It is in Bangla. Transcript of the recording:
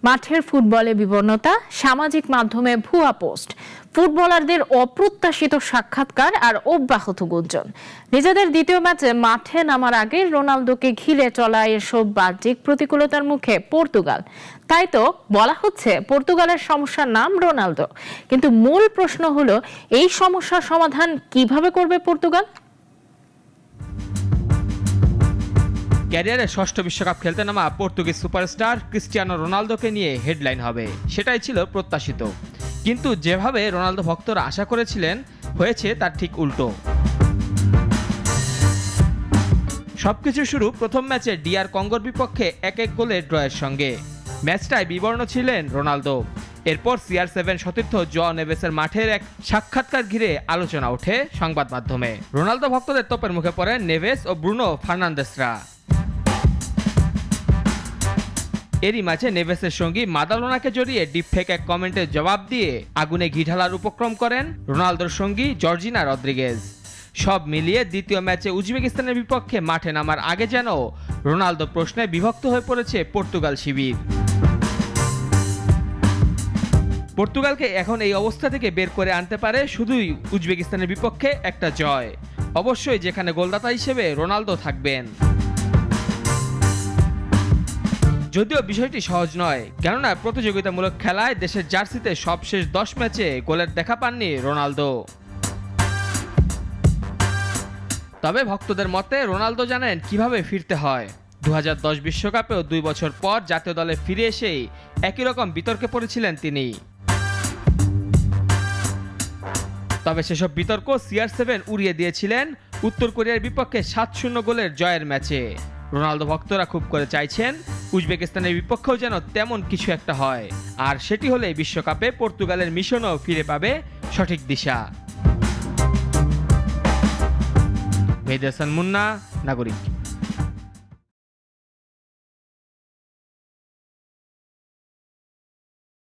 মাঠের ফুটবলে বিবর্ণতা, সামাজিক মাধ্যমে ভুয়া পোস্ট, ফুটবলারদের অপ্রত্যাশিত সাক্ষাৎকার আর অব্যাহত গুঞ্জন। নিজেদের দ্বিতীয় ম্যাচে মাঠে নামার আগে রোনালদোকে ঘিরে চলা এসব বাহ্যিক প্রতিকূলতার মুখে পর্তুগাল। তাই তো বলা হচ্ছে পর্তুগালের সমস্যার নাম রোনালদো। কিন্তু মূল প্রশ্ন হলো, এই সমস্যার সমাধান কিভাবে করবে পর্তুগাল? ক্যারিয়ারে ষষ্ঠ বিশ্বকাপ খেলতে নামা পর্তুগিজ সুপারস্টার ক্রিস্টিয়ানো রোনালদোকে নিয়ে হেডলাইন হবে, সেটাই ছিল প্রত্যাশিত। কিন্তু যেভাবে রোনালদো ভক্তরা আশা করেছিলেন, হয়েছে তার ঠিক উল্টো। সবকিছু শুরু প্রথম ম্যাচে ডিআর কঙ্গোর বিপক্ষে 1-1 গোলের ড্রয়ের সঙ্গে। ম্যাচটায় বিবর্ণ ছিলেন রোনালদো। এরপর CR7 সতীর্থ জোয়াও নেভেসের মাঠের এক সাক্ষাৎকার ঘিরে আলোচনা ওঠে সংবাদ মাধ্যমে। রোনালদো ভক্তদের তোপের মুখে পড়েন নেভেস ও ব্রুনো ফার্নান্দেসরা। এরই মাঝে নেভেসের সঙ্গী মাদালোনাকে জড়িয়ে ডিপফেক এক কমেন্টের জবাব দিয়ে আগুনে ঘি ঢালার উপক্রম করেন রোনালদোর সঙ্গী জর্জিনা রদ্রিগেজ। সব মিলিয়ে দ্বিতীয় ম্যাচে উজবেকিস্তানের বিপক্ষে মাঠে নামার আগে যেন রোনালদো প্রশ্নে বিভক্ত হয়ে পড়েছে পর্তুগাল শিবির। পর্তুগালকে এখন এই অবস্থা থেকে বের করে আনতে পারে শুধুই উজবেকিস্তানের বিপক্ষে একটা জয়, অবশ্যই যেখানে গোলদাতা হিসেবে রোনালদো থাকবেন। যদিও বিষয়টি সহজ নয়, কেননা প্রতিযোগিতামূলক খেলায় দেশের জার্সিতে সবশেষ 10 ম্যাচে গোলের দেখা পাননি রোনালদো। তবে ভক্তদের মতে রোনালদো জানেন কিভাবে ফিরতে হয়। 2010 বিশ্বকাপেও 2 বছর পর জাতীয় দলে ফিরে এসেই একই রকম বিতর্কে পড়েছিলেন তিনি। তবে সেসব বিতর্ক CR7 উড়িয়ে দিয়েছিলেন উত্তর কোরিয়ার বিপক্ষে 7-0 গোলের জয়ের ম্যাচে। রোনালদো ভক্তরা খুব করে চাইছেন উজবেকিস্তানের বিপক্ষেও যেন তেমন কিছু একটা হয়, আর সেটি হলে বিশ্বকাপে পর্তুগালের মিশনও ফিরে পাবে সঠিক দিশা। মেহেদী হাসান মুন্না, নাগরিক।